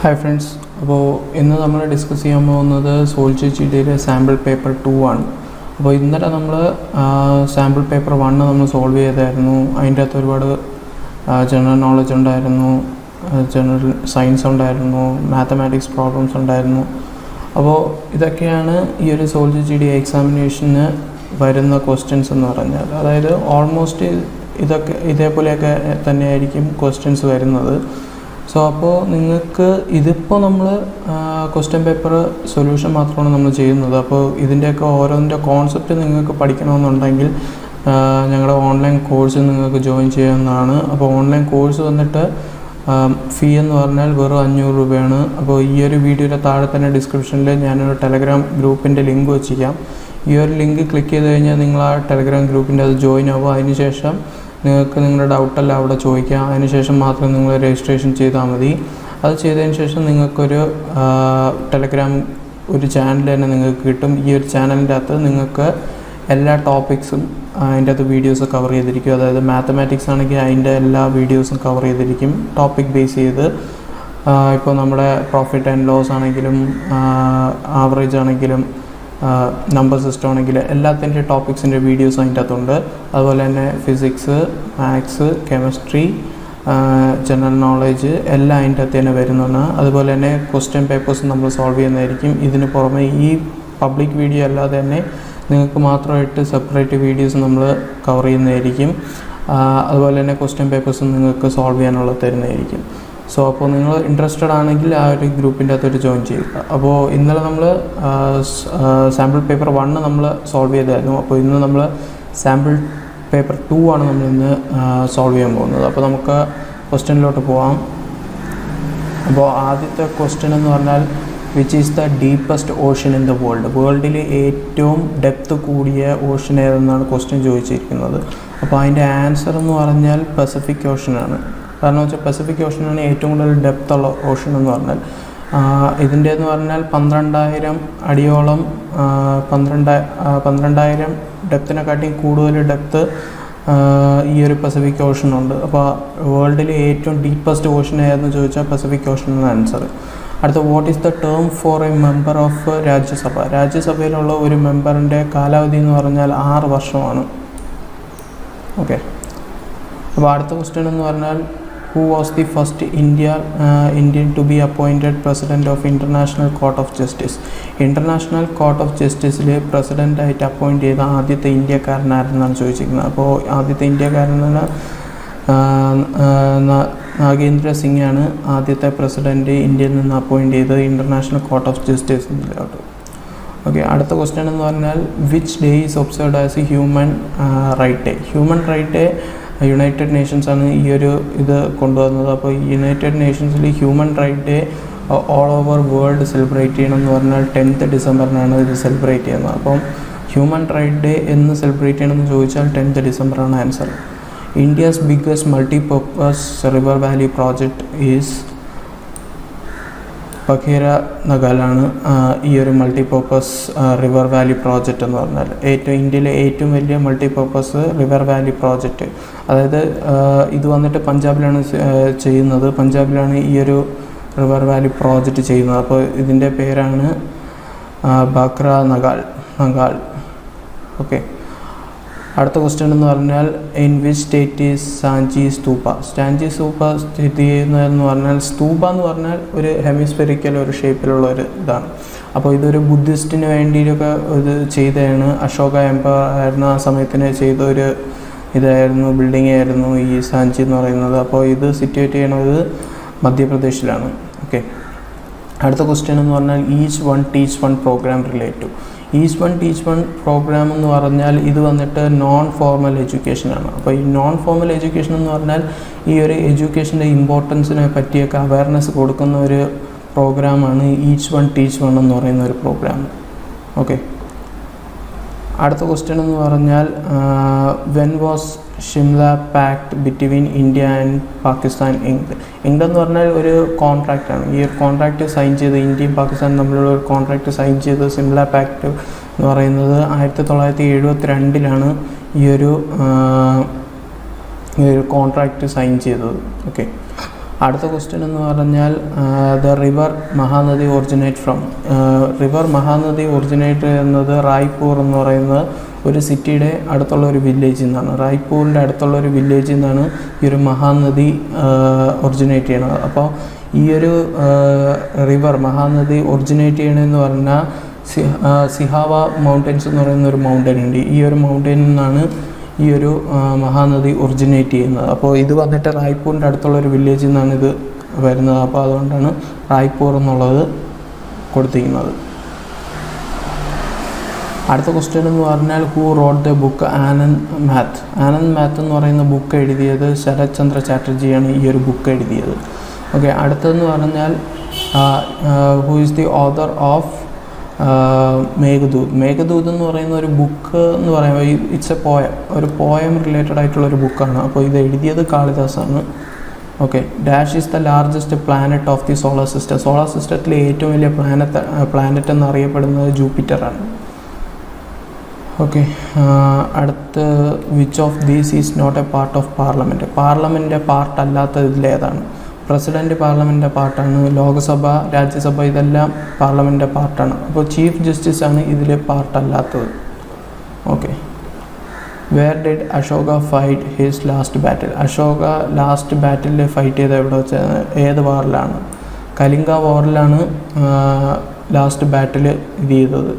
Hi friends, അപ്പോൾ ഇന്ന് നമ്മൾ ഡിസ്കസ് ചെയ്യാൻ പോകുന്നത് സോൾജിയുടെ സാമ്പിൾ പേപ്പർ 2 ആണ്. അപ്പോൾ ഇന്നലെ നമ്മൾ സാമ്പിൾ പേപ്പർ 1 നമ്മൾ സോൾവ് ചെയ്തായിരുന്നു. അതിൻ്റെ അകത്ത് ഒരുപാട് ജനറൽ നോളജ് ഉണ്ടായിരുന്നു, ജനറൽ സയൻസ് ഉണ്ടായിരുന്നു, മാത്തമാറ്റിക്സ് പ്രോബ്ലംസ് ഉണ്ടായിരുന്നു. അപ്പോൾ ഇതൊക്കെയാണ് ഈ ഒരു സോൾജിയുടെ എക്സാമിനേഷന് വരുന്ന ക്വസ്റ്റ്യൻസ് എന്ന് പറഞ്ഞാൽ. അതായത് ഓൾമോസ്റ്റ് ഇതേപോലെയൊക്കെ തന്നെയായിരിക്കും ക്വസ്റ്റ്യൻസ് വരുന്നത്. സോ അപ്പോൾ നിങ്ങൾക്ക് ഇതിപ്പോൾ നമ്മൾ ക്വസ്റ്റ്യൻ പേപ്പർ സൊല്യൂഷൻ മാത്രമാണ് നമ്മൾ ചെയ്യുന്നത്. അപ്പോൾ ഇതിൻ്റെയൊക്കെ ഓരോന്നിൻ്റെ കോൺസെപ്റ്റ് നിങ്ങൾക്ക് പഠിക്കണമെന്നുണ്ടെങ്കിൽ ഞങ്ങളുടെ ഓൺലൈൻ കോഴ്സ് നിങ്ങൾക്ക് ജോയിൻ ചെയ്യാവുന്നതാണ്. അപ്പോൾ ഓൺലൈൻ കോഴ്സ് വന്നിട്ട് ഫീ എന്ന് പറഞ്ഞാൽ വെറും 500 രൂപയാണ്. അപ്പോൾ ഈ ഒരു വീഡിയോയുടെ താഴെ തന്നെ ഡിസ്ക്രിപ്ഷനിൽ ഞാനൊരു ടെലഗ്രാം ഗ്രൂപ്പിൻ്റെ ലിങ്ക് വെച്ചിരിക്കാം. ഈ ഒരു ലിങ്ക് ക്ലിക്ക് ചെയ്ത് കഴിഞ്ഞാൽ നിങ്ങൾ ആ ടെലഗ്രാം ഗ്രൂപ്പിൻ്റെ അത് ജോയിൻ ആവുക. അതിനുശേഷം നിങ്ങൾക്ക് നിങ്ങളുടെ ഡൗട്ടെല്ലാം അവിടെ ചോദിക്കാം. അതിനുശേഷം മാത്രം നിങ്ങൾ രജിസ്ട്രേഷൻ ചെയ്താൽ മതി. അത് ചെയ്തതിന് ശേഷം നിങ്ങൾക്കൊരു ടെലഗ്രാം ഒരു ചാനൽ തന്നെ നിങ്ങൾക്ക് കിട്ടും. ഈ ഒരു ചാനലിൻ്റെ അകത്ത് നിങ്ങൾക്ക് എല്ലാ ടോപ്പിക്സും അതിൻ്റെ അകത്ത് വീഡിയോസ് കവർ ചെയ്തിരിക്കും. അതായത് മാത്തമാറ്റിക്സ് ആണെങ്കിൽ അതിൻ്റെ എല്ലാ വീഡിയോസും കവർ ചെയ്തിരിക്കും ടോപ്പിക് ബേസ് ചെയ്ത്. ഇപ്പോൾ നമ്മുടെ പ്രോഫിറ്റ് ആൻഡ് ലോസ് ആണെങ്കിലും ആവറേജ് ആണെങ്കിലും നമ്പർ സിസ്റ്റം ആണെങ്കിൽ എല്ലാത്തിൻ്റെ ടോപ്പിക്സിൻ്റെ വീഡിയോസ് അതിൻ്റെ അകത്തുണ്ട്. അതുപോലെ തന്നെ physics, maths, chemistry, general knowledge എല്ലാം അതിൻ്റെ അകത്ത് തന്നെ വരുന്നതാണ്. അതുപോലെ തന്നെ ക്വസ്റ്റ്യൻ പേപ്പേഴ്സ് നമ്മൾ സോൾവ് ചെയ്യുന്നതായിരിക്കും. ഇതിന് പുറമെ ഈ പബ്ലിക് വീഡിയോ അല്ലാതെ തന്നെ നിങ്ങൾക്ക് മാത്രമായിട്ട് സെപ്പറേറ്റ് വീഡിയോസ് നമ്മൾ കവർ ചെയ്യുന്നതായിരിക്കും. അതുപോലെ തന്നെ ക്വസ്റ്റ്യൻ പേപ്പേഴ്സും നിങ്ങൾക്ക് സോൾവ് ചെയ്യാനുള്ള തരുന്നതായിരിക്കും. സോ അപ്പോൾ നിങ്ങൾ ഇൻട്രസ്റ്റഡ് ആണെങ്കിൽ ആ ഒരു ഗ്രൂപ്പിൻ്റെ അകത്തൊരു ജോയിൻ ചെയ്യുക. അപ്പോൾ ഇന്നലെ നമ്മൾ സാമ്പിൾ പേപ്പർ 1 നമ്മൾ സോൾവ് ചെയ്തായിരുന്നു. അപ്പോൾ ഇന്ന് നമ്മൾ സാമ്പിൾ പേപ്പർ 2 ആണ് നമ്മൾ ഇന്ന് സോൾവ് ചെയ്യാൻ പോകുന്നത്. അപ്പോൾ നമുക്ക് ക്വസ്റ്റ്യനിലോട്ട് പോകാം. അപ്പോൾ ആദ്യത്തെ ക്വസ്റ്റ്യൻ എന്ന് പറഞ്ഞാൽ which is the deepest ocean in the world. വേൾഡിൽ ഏറ്റവും ഡെപ്ത് കൂടിയ ഓഷ്യൻ ഏതെന്നാണ് ക്വസ്റ്റ്യൻ ചോദിച്ചിരിക്കുന്നത്. അപ്പോൾ അതിൻ്റെ ആൻസർ എന്ന് പറഞ്ഞാൽ പസഫിക് ഓഷ്യനാണ്. കാരണം വെച്ചാൽ പസഫിക് ഓഷ്യനാണ് ഏറ്റവും കൂടുതൽ ഡെപ്ത് ഉള്ള ഓഷ്യൻ എന്ന് പറഞ്ഞാൽ. ഇതിൻ്റെ എന്ന് പറഞ്ഞാൽ 12,000 അടിയോളം 12,000 ഡെപ്തിനെക്കാട്ടിയും കൂടുതൽ ഡെപ്ത് ഈ ഒരു പസഫിക് ഓഷ്യനുണ്ട്. അപ്പോൾ വേൾഡിലെ ഏറ്റവും ഡീപ്പസ്റ്റ് ഓഷ്യൻ ഏതെന്ന് ചോദിച്ചാൽ പസഫിക് ഓഷ്യൻ എന്ന ആൻസർ. അടുത്ത what is the term for a member of Rajya Sabha. രാജ്യസഭയിലുള്ള ഒരു മെമ്പറിൻ്റെ കാലാവധി എന്ന് പറഞ്ഞാൽ 6 വർഷമാണ്. ഓക്കെ. അപ്പോൾ അടുത്ത ക്വസ്റ്റ്യൻ എന്ന് പറഞ്ഞാൽ who was the first Indian to be appointed president of International court of Justice. International court of ജസ്റ്റിസിൽ പ്രസിഡൻ്റായിട്ട് അപ്പോയിൻറ്റ് ചെയ്ത ആദ്യത്തെ ഇന്ത്യക്കാരനാരെന്നാണ് ചോദിച്ചിരിക്കുന്നത്. അപ്പോൾ ആദ്യത്തെ ഇന്ത്യക്കാരനാണ് നാഗേന്ദ്ര സിംഗ് ആണ് ആദ്യത്തെ പ്രസിഡൻറ്റ് ഇന്ത്യയിൽ നിന്ന് അപ്പോയിൻറ്റ് ചെയ്തത് ഇൻ്റർനാഷണൽ കോർട്ട് ഓഫ് ജസ്റ്റിസിലോട്ട്. ഓക്കെ. അടുത്ത ക്വസ്റ്റ്യൻ എന്ന് പറഞ്ഞാൽ which day is observed as a human right day. Human right day united nations ആണ് ഈ ഒരു ഇത് കൊണ്ടുവന്നത്. അപ്പോൾ യുണൈറ്റഡ് നേഷൻസിൽ human right day all over world celebrate ചെയ്യണം എന്ന് പറഞ്ഞാൽ 10th ഡിസംബറിനാണ് ഇത് സെലിബ്രേറ്റ് ചെയ്യുന്നത്. അപ്പം ഹ്യൂമൻ റൈറ്റ് ഡേ എന്ന് സെലിബ്രേറ്റ് ചെയ്യണമെന്ന് ചോദിച്ചാൽ 10th ഡിസംബറാണ് answer. India's biggest multipurpose river valley project is Bhakra നഗാലാണ് ഈ ഒരു മൾട്ടിപർപ്പസ് റിവർ വാലി പ്രോജക്റ്റ് എന്ന് പറഞ്ഞാൽ. ഇന്ത്യയിലെ ഏറ്റവും വലിയ മൾട്ടിപർപ്പസ് റിവർ വാലി പ്രോജക്റ്റ്. അതായത് ഇത് വന്നിട്ട് പഞ്ചാബിലാണ് ചെയ്യുന്നത്. പഞ്ചാബിലാണ് ഈ ഒരു റിവർ വാലി പ്രോജക്റ്റ് ചെയ്യുന്നത്. അപ്പോൾ ഇതിൻ്റെ പേരാണ് ബാക്ര നഗാൽ. ഓക്കെ. അടുത്ത ക്വസ്റ്റ്യൻ എന്ന് പറഞ്ഞാൽ in which state is Sanchi stupa. Sanchi stupa സ്ഥിതി ചെയ്യുന്നതെന്ന് പറഞ്ഞാൽ സ്തൂപ എന്ന് പറഞ്ഞാൽ ഒരു ഹെമിസ്ഫെറിക്കൽ ഒരു ഷേപ്പിലുള്ള ഒരു ഇതാണ്. അപ്പോൾ ഇതൊരു ബുദ്ധിസ്റ്റിന് വേണ്ടിയിട്ടൊക്കെ ഇത് ചെയ്തതാണ്. അശോക എംപയർ ആയിരുന്ന ആ സമയത്തിന് ചെയ്ത ഒരു ഇതായിരുന്നു, ബിൽഡിംഗ് ആയിരുന്നു ഈ സാഞ്ചി എന്ന് പറയുന്നത്. അപ്പോൾ ഇത് സിറ്റുവേറ്റ് ചെയ്യണത് മധ്യപ്രദേശിലാണ്. ഓക്കെ. അടുത്ത ക്വസ്റ്റ്യൻ എന്ന് പറഞ്ഞാൽ each one teach one program relate to. Each one teach one program എന്ന് പറഞ്ഞാൽ ഇത് വന്നിട്ട് നോൺ ഫോർമൽ എഡ്യൂക്കേഷനാണ്. അപ്പോൾ ഈ നോൺ ഫോർമൽ എഡ്യൂക്കേഷൻ എന്ന് പറഞ്ഞാൽ ഈ ഒരു എഡ്യൂക്കേഷൻ്റെ ഇമ്പോർട്ടൻസിനെ പറ്റിയൊക്കെ അവയർനെസ് കൊടുക്കുന്ന ഒരു പ്രോഗ്രാമാണ് ഈച്ച് വൺ ടീച്ച് വൺ എന്ന് പറയുന്ന ഒരു പ്രോഗ്രാം. ഓക്കെ. അടുത്ത ക്വസ്റ്റ്യൻ എന്ന് പറഞ്ഞാൽ when was Shimla pact between India and Pakistan ink. Ink എന്ന് പറഞ്ഞാൽ ഒരു കോൺട്രാക്റ്റാണ്. ഈ ഒരു കോൺട്രാക്റ്റ് സൈൻ ചെയ്ത് ഇന്ത്യയും പാകിസ്ഥാനും തമ്മിലുള്ള ഒരു കോൺട്രാക്റ്റ് സൈൻ ചെയ്ത് ഷിംല പാക്ട് എന്ന് പറയുന്നത് 1972 ഈ ഒരു കോൺട്രാക്റ്റ് സൈൻ ചെയ്തത്. ഓക്കെ. അടുത്ത ക്വസ്റ്റ്യൻ എന്ന് പറഞ്ഞാൽ the river Mahanadi originate from. River Mahanadi originate ചെയ്യുന്നത് റായ്പൂർ എന്ന് പറയുന്ന ഒരു സിറ്റിയുടെ അടുത്തുള്ള ഒരു വില്ലേജിൽ നിന്നാണ്. റായ്പൂരിൻ്റെ അടുത്തുള്ള ഒരു വില്ലേജിൽ നിന്നാണ് ഈ ഒരു മഹാനദി ഒറിജിനേറ്റ് ചെയ്യണത്. അപ്പോൾ ഈ ഒരു റിവർ മഹാനദി ഒറിജിനേറ്റ് ചെയ്യണമെന്ന് പറഞ്ഞാൽ സിഹാവ മൗണ്ടൻസ് എന്ന് പറയുന്ന ഒരു മൗണ്ടൻ ഉണ്ട്. ഈ ഒരു മൗണ്ടനിൽ നിന്നാണ് ഈ ഒരു മഹാനദി ഒറിജിനേറ്റ് ചെയ്യുന്നത്. അപ്പോൾ ഇത് വന്നിട്ട് റായ്പൂരിൻ്റെ അടുത്തുള്ള ഒരു വില്ലേജിൽ നിന്നാണ് ഇത് വരുന്നത്. അപ്പോൾ അതുകൊണ്ടാണ് റായ്പൂർ എന്നുള്ളത് കൊടുത്തിരിക്കുന്നത്. അടുത്ത ക്വസ്റ്റ്യൻ എന്ന് പറഞ്ഞാൽ who wrote the book Anand math. Anand math എന്ന് പറയുന്ന ബുക്ക് എഴുതിയത് ശരത് ചന്ദ്ര ചാറ്റർജിയാണ് ഈ ഒരു ബുക്ക് എഴുതിയത്. ഓക്കെ, അടുത്തതെന്ന് പറഞ്ഞാൽ who is the author of Meghdoot. Meghdoot എന്ന് പറയുന്ന ഒരു ബുക്ക് എന്ന് പറയുമ്പോൾ ഇറ്റ്സ് എ പോയം, ഒരു പോയം റിലേറ്റഡ് ആയിട്ടുള്ളൊരു ബുക്കാണ്. അപ്പോൾ ഇത് എഴുതിയത് കാളിദാസാണ്. Okay, dash is the largest planet of the solar system. Solar സിസ്റ്റത്തിലെ ഏറ്റവും വലിയ പ്ലാനറ്റ് എന്നറിയപ്പെടുന്നത് ജൂപ്പിറ്ററാണ്. ഓക്കെ, അടുത്ത് which of these is not a part of parliament. പാർലമെൻറ്റിൻ്റെ പാർട്ട് അല്ലാത്ത ഇതിലേതാണ്? പ്രസിഡൻറ്റ് പാർലമെൻറ്റിൻ്റെ പാർട്ടാണ്, ലോകസഭ, രാജ്യസഭ ഇതെല്ലാം പാർലമെൻറ്റിൻ്റെ പാർട്ടാണ്. അപ്പോൾ ചീഫ് ജസ്റ്റിസാണ് ഇതിൽ പാർട്ടല്ലാത്തത്. Okay, where did Ashoka fight his last battle. Ashoka last battle fight ചെയ്ത് എവിടെ വെച്ചാൽ ഏത് വാറിലാണ്? കലിംഗ വാറിലാണ് ലാസ്റ്റ് ബാറ്റിൽ ഇത് ചെയ്തത്.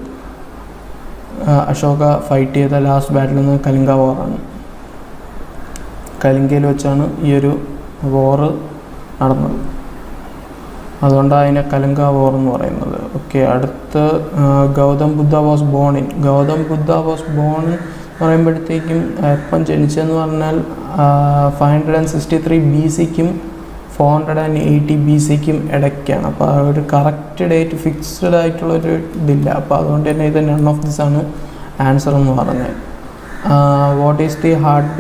അശോക ഫൈറ്റ് ചെയ്ത ലാസ്റ്റ് ബാറ്റിൽ നിന്ന് കലിംഗ വാറാണ്. കലിംഗയിൽ വെച്ചാണ് ഈ ഒരു വാറ് നടന്നത്. അതുകൊണ്ടാണ് അതിനെ കലിംഗ വാർ എന്ന് പറയുന്നത്. ഓക്കെ, അടുത്ത് Gautam Buddha was born in. Gautam Buddha was born എന്ന് പറയുമ്പോഴത്തേക്കും എപ്പം ജനിച്ചതെന്ന് പറഞ്ഞാൽ 563 BC-ക്കും 480 BC-ക്കും ഇടയ്ക്കാണ്. അപ്പോൾ ആ ഒരു കറക്റ്റ് ഡേറ്റ് ഫിക്സ്ഡ് ആയിട്ടുള്ളൊരു ഇതില്ല. അപ്പോൾ അതുകൊണ്ട് തന്നെ ഇത് നൺ ഓഫ് ദിസ് ആണ് ആൻസർ എന്ന് പറഞ്ഞാൽ. What is the heart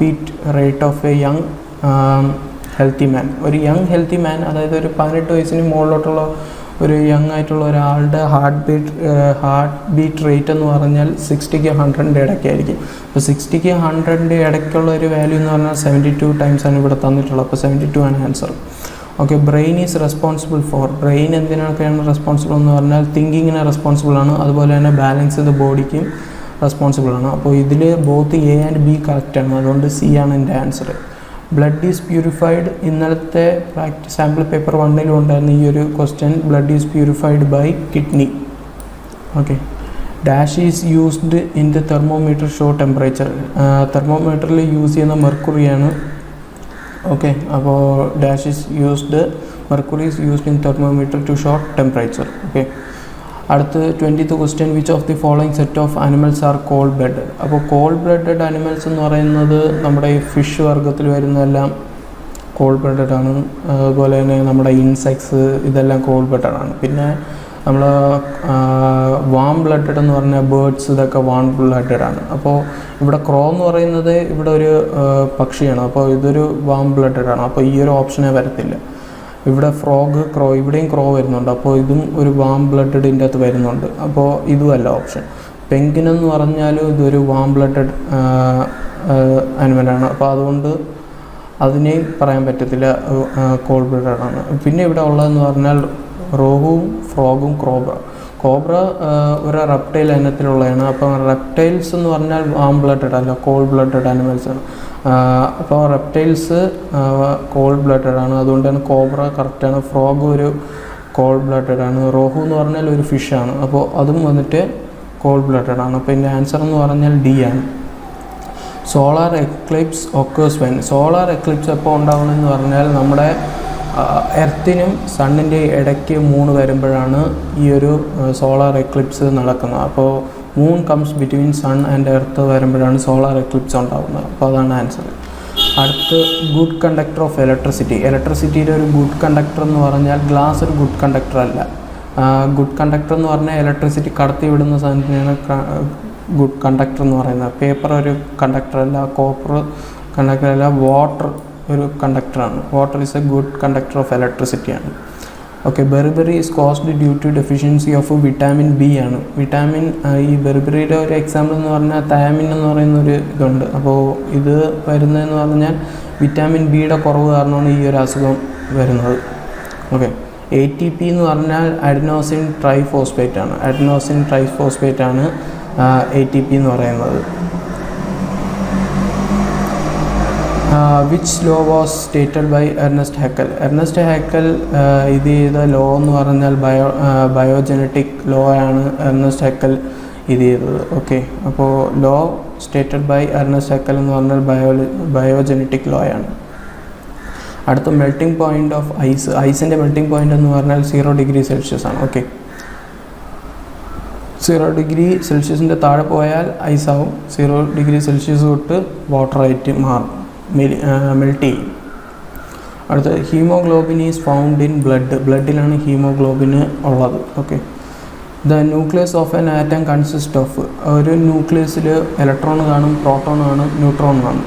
beat rate of a young healthy man. ഒരു യങ് ഹെൽത്തി മാൻ, അതായത് ഒരു 18 വയസ്സിന് മുകളിലോട്ടുള്ള ഒരു യങ് ആയിട്ടുള്ള ഒരാളുടെ ഹാർട്ട് ബീറ്റ് റേറ്റ് എന്ന് പറഞ്ഞാൽ 60ക്ക് 100 ഇടയ്ക്കായിരിക്കും. അപ്പോൾ 60ക്ക് 100 ഇടയ്ക്കുള്ള ഒരു വാല്യൂ എന്ന് പറഞ്ഞാൽ 72 ടൈംസ് ആണ് ഇവിടെ തന്നിട്ടുള്ളത്. അപ്പോൾ 72 ആണ് answer. Okay, brain is responsible for. Brain എന്തിനൊക്കെയാണ് റെസ്പോൺസിബിൾ എന്ന് പറഞ്ഞാൽ തിങ്കിങ്ങിന് റെസ്പോൺസിബിൾ ആണ്, അതുപോലെ തന്നെ ബാലൻസ് ചെയ്ത ബോഡിക്കും റെസ്പോൺസിബിൾ ആണ്. അപ്പോൾ ഇതിൽ ബോത്ത് എ ആൻഡ് ബി കറക്റ്റാണ്, അതുകൊണ്ട് സി ആണ് എൻ്റെ ആൻസർ. Blood is purified. ഇന്നലത്തെ പ്രാക്ടീസ് സാമ്പിൾ പേപ്പർ 1-ലും ഉണ്ടായിരുന്ന ഈ ഒരു question. Blood is purified by kidney. Okay, dash is used in the thermometer show temperature. തെർമോമീറ്ററിൽ യൂസ് ചെയ്യുന്ന മെർക്കുറിയാണ്. ഓക്കെ, അപ്പോൾ dash is used, mercury is used in thermometer to show temperature. Okay, അടുത്ത് 20th question. Which of the following set of animals are cold blooded. അപ്പോൾ cold blooded animals എന്ന് പറയുന്നത് നമ്മുടെ ഈ ഫിഷ് വർഗ്ഗത്തിൽ വരുന്നതെല്ലാം കോൾഡ് ബ്ലഡഡ് ആണ്. അതുപോലെ തന്നെ നമ്മുടെ ഇൻസെക്ട്സ് ഇതെല്ലാം കോൾഡ് ബ്ലഡഡ് ആണ്. പിന്നെ നമ്മൾ വാം ബ്ലഡഡ് എന്ന് പറഞ്ഞാൽ ബേർഡ്സ് ഇതൊക്കെ വാം ബ്ലഡഡ് ആണ്. അപ്പോൾ ഇവിടെ ക്രോ എന്ന് പറയുന്നത് ഇവിടെ ഒരു പക്ഷിയാണ്. അപ്പോൾ ഇതൊരു വാം ബ്ലഡഡ് ആണ്. അപ്പോൾ ഈ ഒരു ഓപ്ഷനെ വരത്തില്ല. ഇവിടെ ഫ്രോഗ്, ക്രോ, ഇവിടെയും ക്രോ വരുന്നുണ്ട്. അപ്പോൾ ഇതും ഒരു വാം ബ്ലഡഡിൻ്റെ അകത്ത് വരുന്നുണ്ട്. അപ്പോൾ ഇതുമല്ല ഓപ്ഷൻ. പെൻഗ്വിൻ എന്ന് പറഞ്ഞാലും ഇതൊരു വാം ബ്ലഡഡ് ആനിമലാണ്. അപ്പോൾ അതുകൊണ്ട് അതിനെയും പറയാൻ പറ്റത്തില്ല, കോൾഡ് ബ്ലഡഡ് ആണ്. പിന്നെ ഇവിടെ ഉള്ളതെന്ന് പറഞ്ഞാൽ റോഹുവും ഫ്രോഗും കോബ്ര ഒരു റെപ്റ്റൈൽ ഇനത്തിലുള്ളതാണ്. അപ്പോൾ റെപ്റ്റൈൽസ് എന്ന് പറഞ്ഞാൽ വാം ബ്ലഡഡ് അല്ല, കോൾഡ് ബ്ലഡഡ് ആനിമൽസാണ്. അപ്പോൾ റെപ്റ്റൈൽസ് കോൾഡ് ബ്ലഡഡ് ആണ്, അതുകൊണ്ട് തന്നെ കോബ്ര കറക്റ്റാണ്. ഫ്രോഗ് ഒരു കോൾഡ് ബ്ലഡഡ് ആണ്. റോഹു എന്ന് പറഞ്ഞാൽ ഒരു ഫിഷാണ്. അപ്പോൾ അതും വന്നിട്ട് കോൾഡ് ബ്ലഡഡ് ആണ്. അപ്പോൾ ഇതിൻ്റെ ആൻസർ എന്ന് പറഞ്ഞാൽ ഡി ആണ്. Solar Eclipse occurs when. Solar Eclipse എപ്പോൾ ഉണ്ടാവണമെന്ന് പറഞ്ഞാൽ നമ്മുടെ എർത്തിനും സണ്ണിൻ്റെ ഇടയ്ക്ക് മൂൺ വരുമ്പോഴാണ് ഈ ഒരു സോളാർ എക്ലിപ്സ് നടക്കുന്നത്. അപ്പോൾ moon comes between sun and earth വരുമ്പോഴാണ് സോളാർ എക്ലിപ്സ് ഉണ്ടാകുന്നത്. അപ്പോൾ അതാണ് ആൻസർ. അടുത്ത് ഗുഡ് കണ്ടക്ടർ ഓഫ് ഇലക്ട്രിസിറ്റി. ഇലക്ട്രിസിറ്റിയുടെ ഒരു ഗുഡ് കണ്ടക്ടർ എന്ന് പറഞ്ഞാൽ ഗ്ലാസ് ഒരു ഗുഡ് കണ്ടക്ടർ അല്ല. ഗുഡ് കണ്ടക്ടർ എന്ന് പറഞ്ഞാൽ ഇലക്ട്രിസിറ്റി കടത്തി വിടുന്ന സാധനത്തിനാണ് ഗുഡ് കണ്ടക്ടർ എന്ന് പറയുന്നത്. പേപ്പർ ഒരു കണ്ടക്ടർ അല്ല, കോപ്പർ കണ്ടക്ടർ അല്ല, വാട്ടർ ഒരു കണ്ടക്ടറാണ്. Water is a good conductor of ഇലക്ട്രിസിറ്റിയാണ്. Okay, beriberi is caused due to deficiency of vitamin B ആണ്. വിറ്റാമിൻ ഈ ബെറിബെറിയുടെ ഒരു എക്സാമ്പിൾ എന്ന് പറഞ്ഞാൽ തയാമിൻ എന്ന് പറയുന്നൊരു ഇതുണ്ട്. അപ്പോൾ ഇത് വരുന്നതെന്ന് പറഞ്ഞാൽ വിറ്റാമിൻ ബിയുടെ കുറവ് കാരണമാണ് ഈ ഒരു അസുഖം വരുന്നത്. ഓക്കെ, ATP എന്ന് പറഞ്ഞാൽ അഡിനോസിൻ ട്രൈഫോസ്ഫേറ്റ് ആണ്. അഡിനോസിൻ ട്രൈഫോസ്ഫേറ്റ് ആണ് ATP എന്ന് പറയുന്നത്. Which law was stated by Ernst Haeckel? Ernst Haeckel ഇത് ചെയ്ത ലോ എന്ന് പറഞ്ഞാൽ ബയോജനറ്റിക് ലോ ആണ് എർണസ്റ്റ് ഹെക്കൽ ഇത് ചെയ്തത്. ഓക്കെ, അപ്പോൾ law stated by Ernst Haeckel എന്ന് പറഞ്ഞാൽ ബയോജനറ്റിക് ലോ ആണ്. അടുത്ത മെൽറ്റിംഗ് പോയിൻ്റ് ഓഫ് ഐസിൻ്റെ മെൽറ്റിംഗ് പോയിൻ്റ് എന്ന് പറഞ്ഞാൽ 0 ഡിഗ്രി സെൽഷ്യസ് ആണ്. ഓക്കെ, 0 ഡിഗ്രി സെൽഷ്യസിൻ്റെ താഴെ പോയാൽ ഐസാവും, 0 ഡിഗ്രി സെൽഷ്യസ് തൊട്ട് വാട്ടറായിട്ട് മാറും, മെൽറ്റ് ചെയ്യും. അടുത്ത ഹീമോഗ്ലോബിൻ ഈസ് ഫൗണ്ട് ഇൻ ബ്ലഡിലാണ് ഹീമോഗ്ലോബിന് ഉള്ളത്. Okay, the nucleus of an atom consist of, ഒരു ന്യൂക്ലിയസിൽ ഇലക്ട്രോൺ കാണും, പ്രോട്ടോൺ കാണും, ന്യൂട്രോൺ കാണും.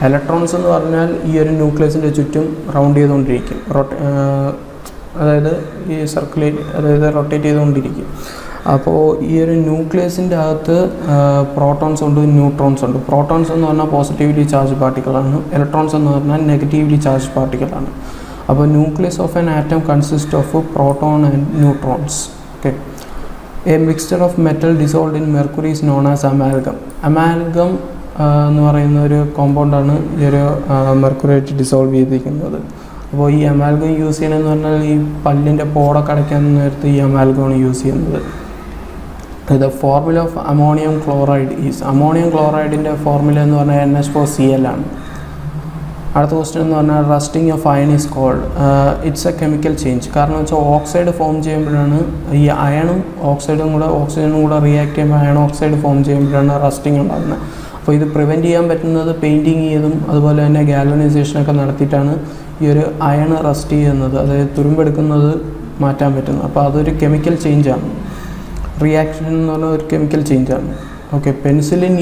ഇലക്ട്രോൺസ് എന്ന് പറഞ്ഞാൽ ഈ ഒരു ന്യൂക്ലിയസിൻ്റെ ചുറ്റും റൗണ്ട് ചെയ്തുകൊണ്ടിരിക്കും, അതായത് ഈ റൊട്ടേറ്റ് ചെയ്തുകൊണ്ടിരിക്കും. അപ്പോൾ ഈ ഒരു ന്യൂക്ലിയസിൻ്റെ അകത്ത് പ്രോട്ടോൺസ് ഉണ്ട്, ന്യൂട്രോൺസ് ഉണ്ട്. പ്രോട്ടോൺസ് എന്ന് പറഞ്ഞാൽ പോസിറ്റീവ്ലി ചാർജ് പാർട്ടിക്കിളാണ്, ഇലക്ട്രോൺസ് എന്ന് പറഞ്ഞാൽ നെഗറ്റീവ്ലി ചാർജ് പാർട്ടിക്കിളാണ്. അപ്പോൾ nucleus of an atom consist of proton and neutrons. Okay, a mixture of metal dissolved in mercury is known as amalgam. Amalgam എന്ന് പറയുന്ന ഒരു കോമ്പൗണ്ടാണ് ഈ ഒരു മെർക്കുറിയായിട്ട് ഡിസോൾവ് ചെയ്തിരിക്കുന്നത്. അപ്പോൾ ഈ അമാൽഗം യൂസ് ചെയ്യണമെന്ന് പറഞ്ഞാൽ ഈ പല്ലിൻ്റെ പോടൊക്കെ അടയ്ക്കാൻ നേരത്ത് ഈ അമാൽഗമാണ് യൂസ് ചെയ്യുന്നത്. The formula of ammonium chloride is, ammonium ക്ലോറൈഡിൻ്റെ ഫോർമുല എന്ന് പറഞ്ഞാൽ NH4Cl ആണ്. അടുത്ത ക്വസ്റ്റ്യൻ എന്ന് പറഞ്ഞാൽ rusting of iron is called, it's a chemical change. കാരണം വെച്ചാൽ ഓക്സൈഡ് ഫോം ചെയ്യുമ്പോഴാണ് ഈ അയണും ഓക്സൈജനും കൂടെ റിയാക്ട് ചെയ്യുമ്പോൾ അയൺ ഓക്സൈഡ് ഫോം ചെയ്യുമ്പോഴാണ് റസ്റ്റിംഗ് ഉണ്ടാകുന്നത്. അപ്പോൾ ഇത് പ്രിവെൻറ്റ് ചെയ്യാൻ പറ്റുന്നത് പെയിൻറ്റിങ് ചെയ്തും അതുപോലെ തന്നെ ഗാൽവനൈസേഷനൊക്കെ നടത്തിയിട്ടാണ് ഈ ഒരു അയൺ റസ്റ്റ് ചെയ്യുന്നത്, അതായത് തുരുമ്പെടുക്കുന്നത് മാറ്റാൻ പറ്റുന്നത്. അപ്പോൾ അതൊരു കെമിക്കൽ ചേഞ്ചാണ്. റിയാക്ഷൻ എന്ന് പറഞ്ഞാൽ ഒരു കെമിക്കൽ ചേഞ്ചാണ്. ഓക്കെ, പെൻസിലിൻ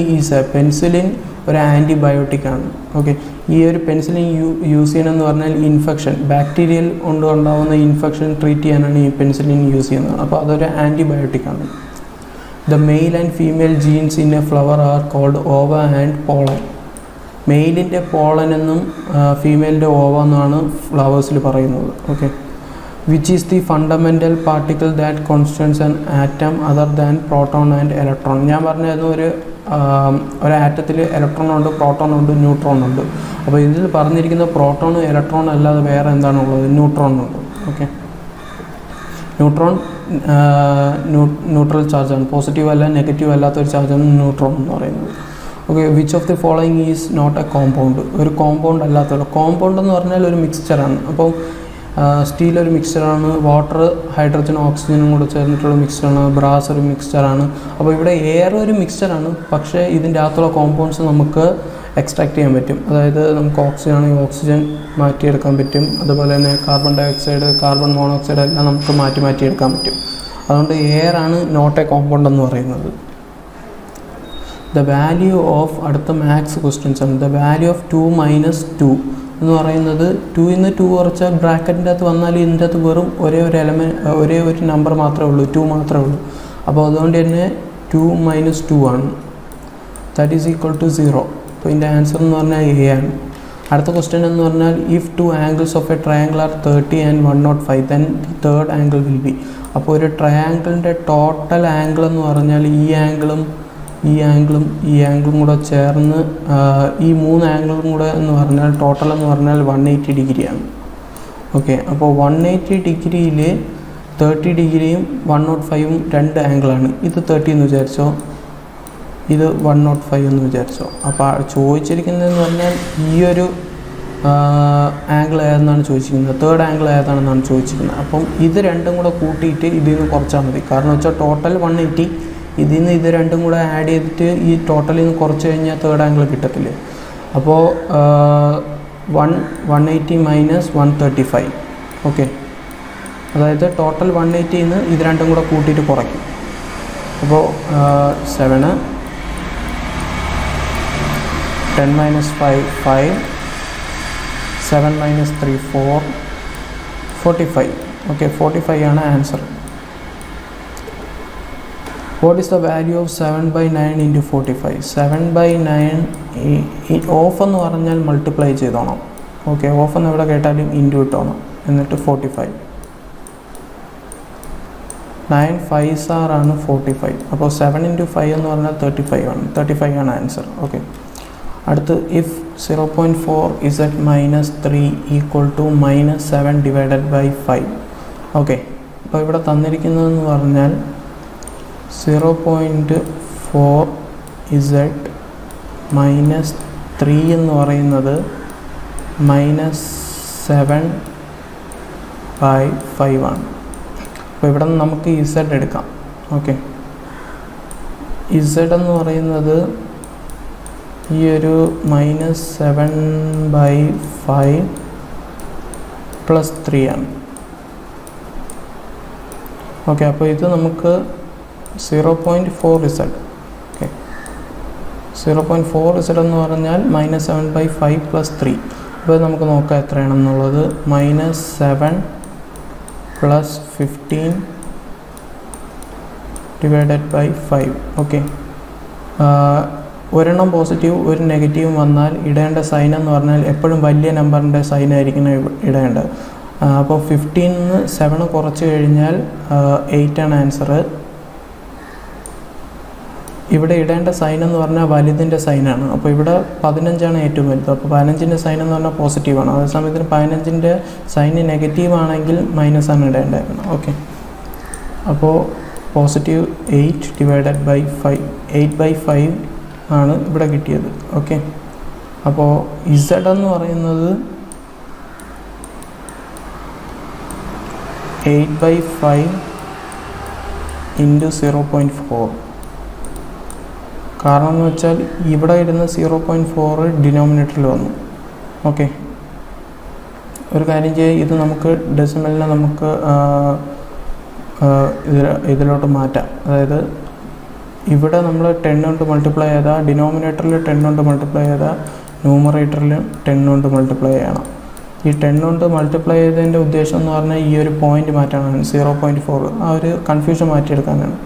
ഒരു ആൻറ്റിബയോട്ടിക് ആണ്. ഓക്കെ, ഈ ഒരു പെൻസിലിൻ യൂസ് ചെയ്യണമെന്ന് പറഞ്ഞാൽ ഇൻഫെക്ഷൻ, ബാക്ടീരിയൽ കൊണ്ട് ഉണ്ടാകുന്ന ഇൻഫെക്ഷൻ ട്രീറ്റ് ചെയ്യാനാണ് ഈ പെൻസിലിൻ യൂസ് ചെയ്യുന്നത്. അപ്പോൾ അതൊരു ആൻറ്റിബയോട്ടിക് ആണ്. The male and female genes in a flower are called ova and pollen. മെയിലിൻ്റെ പോളൻ എന്നും ഫീമെയിലിൻ്റെ ഓവ എന്നാണ് ഫ്ലവേഴ്സിൽ പറയുന്നത്. Okay, which is the fundamental particle that constitutes an atom other than proton and electron. ഞാൻ പറഞ്ഞിരുന്നു ഒരു ആറ്റത്തിൽ ഇലക്ട്രോൺ ഉണ്ട്, പ്രോട്ടോൺ ഉണ്ട്, ന്യൂട്രോൺ ഉണ്ട്. അപ്പോൾ ഇതിൽ പറഞ്ഞിരിക്കുന്ന പ്രോട്ടോണും ഇലക്ട്രോണും അല്ലാതെ വേറെ എന്താണുള്ളത്? ന്യൂട്രോൺ ഉണ്ട്. ഓക്കെ, ന്യൂട്രോൺ ന്യൂട്രൽ ചാർജാണ്, പോസിറ്റീവ് അല്ല നെഗറ്റീവ് അല്ലാത്തൊരു ചാർജാണ് ന്യൂട്രോൺ എന്ന് പറയുന്നത്. Okay, which of the following is not a compound? ഒരു കോമ്പൗണ്ട് അല്ലാത്തല്ലോ. കോമ്പൗണ്ട് എന്ന് പറഞ്ഞാൽ ഒരു മിക്സ്ചറാണ്. അപ്പോൾ സ്റ്റീൽ ഒരു മിക്സ്ചറാണ്, വാട്ടർ ഹൈഡ്രജനും ഓക്സിജനും കൂടെ ചേർന്നിട്ടുള്ള മിക്സ്ചറാണ്, ബ്രാസ് ഒരു മിക്സ്ചറാണ്. അപ്പോൾ ഇവിടെ എയർ ഒരു മിക്സ്ചറാണ്, പക്ഷേ ഇതിൻ്റെ അകത്തുള്ള കോമ്പൗണ്ട്സ് നമുക്ക് എക്സ്ട്രാക്ട് ചെയ്യാൻ പറ്റും. അതായത് നമുക്ക് ഓക്സിജൻ ആണെങ്കിൽ ഓക്സിജൻ മാറ്റിയെടുക്കാൻ പറ്റും, അതുപോലെ തന്നെ carbon dioxide, carbon monoxide എല്ലാം നമുക്ക് മാറ്റിയെടുക്കാൻ പറ്റും. അതുകൊണ്ട് എയർ ആണ് നോട്ട് എ കോമ്പൗണ്ട് എന്ന് പറയുന്നത്. ദ വാല്യൂ ഓഫ്, അടുത്ത മാത്സ് ക്വസ്റ്റ്യൻസ് ആണ്. ദ വാല്യൂ ഓഫ് 2 - 2 എന്ന് പറയുന്നത് 2 ന്ന് 2 കുറച്ചാൽ ബ്രാക്കറ്റിൻ്റെ അകത്ത് വന്നാൽ ഇതിൻ്റെ അകത്ത് വെറും ഒരേ ഒരു നമ്പർ മാത്രമേ ഉള്ളൂ, 2 മാത്രമേ ഉള്ളൂ. അപ്പോൾ അതുകൊണ്ട് തന്നെ 2 - 2 ആണ്, ദാറ്റ് ഈസ് ഈക്വൽ ടു 0. അപ്പോൾ ഇതിൻ്റെ ആൻസർ എന്ന് പറഞ്ഞാൽ A ആണ്. അടുത്ത ക്വസ്റ്റ്യൻ എന്ന് പറഞ്ഞാൽ if 2 angles of a triangle are 30 and 105 then the third angle will be. അപ്പോൾ ഒരു ട്രയാങ്കിളിൻ്റെ ടോട്ടൽ ആംഗിൾ എന്ന് പറഞ്ഞാൽ ഈ ആംഗിളും കൂടെ ചേർന്ന് ഈ 3 ആംഗിളും കൂടെ എന്ന് പറഞ്ഞാൽ ടോട്ടൽ എന്ന് പറഞ്ഞാൽ 180 ഡിഗ്രിയാണ്. ഓക്കെ, അപ്പോൾ 180 ഡിഗ്രിയിൽ 30 ഡിഗ്രിയും 105ഉം 2 ആംഗിളാണ്. ഇത് 30 എന്ന് വിചാരിച്ചോ, ഇത് 105 എന്ന് വിചാരിച്ചോ. അപ്പോൾ ചോദിച്ചിരിക്കുന്നതെന്ന് പറഞ്ഞാൽ ഈ ഒരു ആംഗിൾ ഏതെന്നാണ് ചോദിച്ചിരിക്കുന്നത്, തേർഡ് ആംഗിൾ ഏതാണെന്നാണ് ചോദിച്ചിരിക്കുന്നത്. അപ്പം ഇത് രണ്ടും കൂടെ കൂട്ടിയിട്ട് ഇതിൽ നിന്ന് കുറച്ചാൽ മതി. കാരണം വെച്ചാൽ ടോട്ടൽ 180, ഇതിൽ നിന്ന് ഇത് രണ്ടും കൂടെ ആഡ് ചെയ്തിട്ട് ഈ ടോട്ടലിൽ നിന്ന് കുറച്ച് കഴിഞ്ഞാൽ തേർഡ് ആംഗിൾ കിട്ടത്തില്ലേ. അപ്പോൾ 180 - 135. ഓക്കെ, അതായത് ടോട്ടൽ 180 നിന്ന് ഇത് രണ്ടും കൂടെ കൂട്ടിയിട്ട് കുറയ്ക്കും. അപ്പോൾ 7, 10 - 5 5, 7 - 3 4, 45. ഓക്കെ 45 ആണ് answer. What is the value of 7/9 into 45? 7/9 of എന്ന് പറഞ്ഞാൽ മൾട്ടിപ്ലൈ ചെയ്തോണം. ഓക്കെ, ഓഫ് എന്ന് എവിടെ കേട്ടാലും ഇൻറ്റു ഇട്ടോണം, എന്നിട്ട് 45. 9 5s ആണ് 45. അപ്പോൾ 7 × 5 എന്ന് പറഞ്ഞാൽ 35 ആണ്. 35 ആണ് ആൻസർ. ഓക്കെ, അടുത്ത് ഇഫ് 0.4z - 3 = -7 / 5. ഓക്കെ, അപ്പോൾ ഇവിടെ തന്നിരിക്കുന്നതെന്ന് പറഞ്ഞാൽ 0.4z - 3 എന്ന് പറയുന്നത് -7/5 ആണ്. അപ്പോൾ ഇവിടെ നിന്ന് നമുക്ക് z എടുക്കാം. ഓക്കെ, z എന്ന് പറയുന്നത് ഈ ഒരു -7/5 + 3 ആണ്. ഓക്കെ, അപ്പോൾ ഇത് നമുക്ക് 0.4z. ഓക്കെ, 0.4z എന്ന് പറഞ്ഞാൽ -7/5 + 3. അപ്പോൾ നമുക്ക് നോക്കാം എത്രയാണെന്നുള്ളത്. -7 + 15 / 5. ഓക്കെ, ഒരെണ്ണം പോസിറ്റീവ് ഒരു നെഗറ്റീവും വന്നാൽ ഇടേണ്ട സൈൻ എന്ന് പറഞ്ഞാൽ എപ്പോഴും വലിയ നമ്പറിൻ്റെ സൈനായിരിക്കണം ഇടേണ്ടത്. അപ്പോൾ 15 7 കുറച്ച് കഴിഞ്ഞാൽ 8 ആണ് ആൻസർ. ഇവിടെ ഇടേണ്ട സൈൻ എന്ന് പറഞ്ഞാൽ വലുതിൻ്റെ സൈനാണ്. അപ്പോൾ ഇവിടെ 15 ഏറ്റവും വലുത്. അപ്പോൾ 15-ൻ്റെ സൈൻ എന്ന് പറഞ്ഞാൽ പോസിറ്റീവാണ്. അതേസമയത്തിന് 15-ൻ്റെ സൈന് നെഗറ്റീവ് ആണെങ്കിൽ മൈനസാണ് ഇടേണ്ടായിരുന്നത്. ഓക്കെ, അപ്പോൾ പോസിറ്റീവ് 8 / 5 8/5 ആണ് ഇവിടെ കിട്ടിയത്. ഓക്കെ, അപ്പോൾ z എന്ന് പറയുന്നത് 8/5 × 0.4. കാരണം എന്ന് വെച്ചാൽ ഇവിടെ ഇരുന്ന് 0.4 ഡിനോമിനേറ്ററിൽ വന്നു. ഓക്കെ, ഒരു കാര്യം ചെയ്യുക, ഇത് നമുക്ക് ഡെസിമലിനെ നമുക്ക് ഇതിലോട്ട് മാറ്റാം. അതായത് ഇവിടെ നമ്മൾ 10 കൊണ്ട് മൾട്ടിപ്ലൈ ചെയ്താൽ ഡിനോമിനേറ്ററിൽ 10 കൊണ്ട് മൾട്ടിപ്ലൈ ചെയ്താൽ ന്യൂമറേറ്ററിൽ 10 കൊണ്ട് മൾട്ടിപ്ലൈ ചെയ്യണം. ഈ 10 കൊണ്ട് മൾട്ടിപ്ലൈ ചെയ്തതിൻ്റെ ഉദ്ദേശം എന്ന് പറഞ്ഞാൽ ഈ ഒരു പോയിൻ്റ് മാറ്റാനാണ്, 0.4. ആ ഒരു കൺഫ്യൂഷൻ മാറ്റിയെടുക്കാനാണ്.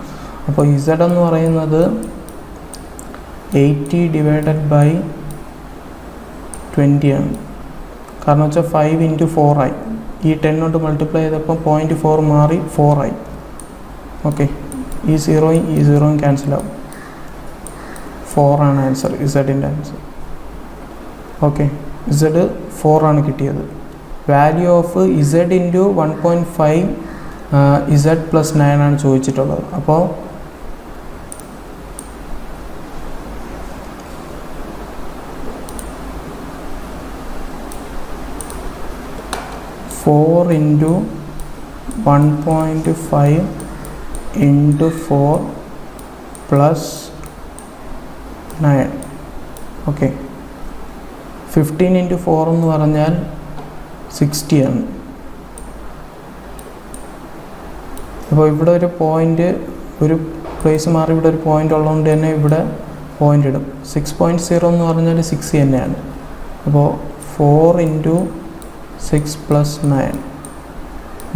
അപ്പോൾ z എന്ന് പറയുന്നത് 80 / 20 ആണ്. കാരണം വെച്ചാൽ 5 × 4 ആയി. ഈ 10 കൊണ്ട് മൾട്ടിപ്ലൈ ചെയ്തപ്പോൾ 0.4 മാറി 4 ആയി. ഓക്കെ, ഈ 0യും ഈ 0യും ക്യാൻസലാവും. 4 ആണ് ആൻസർ, ഇസഡിൻ്റെ ആൻസർ. ഓക്കെ, ഇസഡ് 4 ആണ് കിട്ടിയത്. വാല്യൂ ഓഫ് ഇസഡ് × 1.5 z + 9 ആണ് ചോദിച്ചിട്ടുള്ളത്. അപ്പോൾ 4 × 1.5 × 4 + 9. ഓക്കെ, 15 × 4 എന്ന് പറഞ്ഞാൽ 60 ആണ്. അപ്പോൾ ഇവിടെ ഒരു പോയിൻ്റ്, ഒരു പ്ലേസ് മാറി ഇവിടെ ഒരു പോയിൻ്റ് ഉള്ളതുകൊണ്ട് തന്നെ ഇവിടെ പോയിൻ്റ് ഇടും. 6.0 എന്ന് പറഞ്ഞാൽ 60 തന്നെയാണ്. അപ്പോൾ 4 × 6 + 9.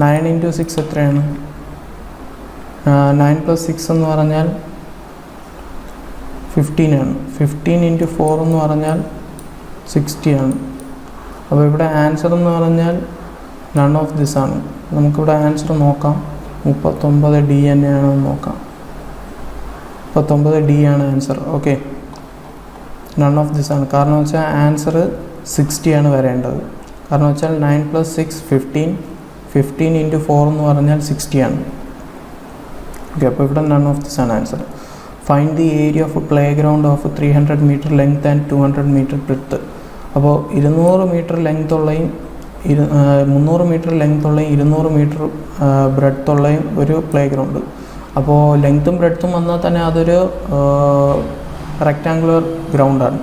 9 × 6 എത്രയാണ്? 9 + 6 എന്ന് പറഞ്ഞാൽ 15 ആണ്. 15 × 4 എന്ന് പറഞ്ഞാൽ 60 ആണ്. അപ്പോൾ ഇവിടെ ആൻസർ എന്ന് പറഞ്ഞാൽ നൺ ഓഫ് ദിസ് ആണ്. നമുക്കിവിടെ ആൻസർ നോക്കാം. 39D തന്നെയാണെന്ന് നോക്കാം. 39D ആണ് answer. Okay, none of this ആണ്. കാരണം വെച്ചാൽ ആൻസർ 60 ആണ് വരേണ്ടത്. കാരണം വെച്ചാൽ 9 + 6 15. 15 × 4 എന്ന് പറഞ്ഞാൽ 60 ആണ്. ഓക്കെ, അപ്പോൾ ഇവിടെ നൺ ഓഫ് ദിസ് ആണ് answer. Find the area of play ground of 300 metre length and 200 metre breadth. അപ്പോൾ 200 മീറ്റർ ലെങ്ത്തുള്ളയും 300 മീറ്റർ ലെങ്ത്തുള്ളയും 200 മീറ്റർ ബ്രെഡ്ത്തുള്ളയും ഒരു പ്ലേ ഗ്രൗണ്ട്. അപ്പോൾ ലെങ്ത്തും ബ്രെഡ്ത്തും വന്നാൽ തന്നെ അതൊരു റെക്റ്റാങ്കുലർ ഗ്രൗണ്ടാണ്.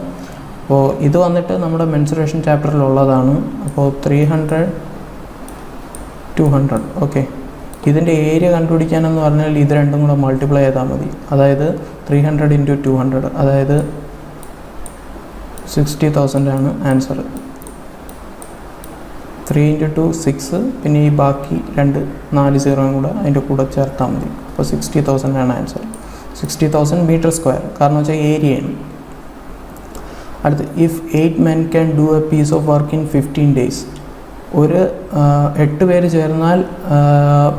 അപ്പോൾ ഇത് വന്നിട്ട് നമ്മുടെ മെൻസുറേഷൻ ചാപ്റ്ററിലുള്ളതാണ്. അപ്പോൾ 300 200. ഓക്കെ, ഇതിൻ്റെ ഏരിയ കണ്ടുപിടിക്കാനെന്ന് പറഞ്ഞാൽ ഇത് രണ്ടും കൂടെ മൾട്ടിപ്ലൈ ചെയ്താൽ മതി. അതായത് 300 × 200, അതായത് 60,000 ആണ് ആൻസർ. 3 × 2 6, പിന്നെ ഈ ബാക്കി 4 സീറോയും കൂടെ അതിൻ്റെ കൂടെ ചേർത്താൽ മതി. അപ്പോൾ 60,000 ആണ് ആൻസർ. 60,000 മീറ്റർ സ്ക്വയർ, കാരണം വെച്ചാൽ ഏരിയയാണ്. അടുത്ത്, if 8 men can do a piece of work in 15 days. ഒരു 8 പേര് ചേർന്നാൽ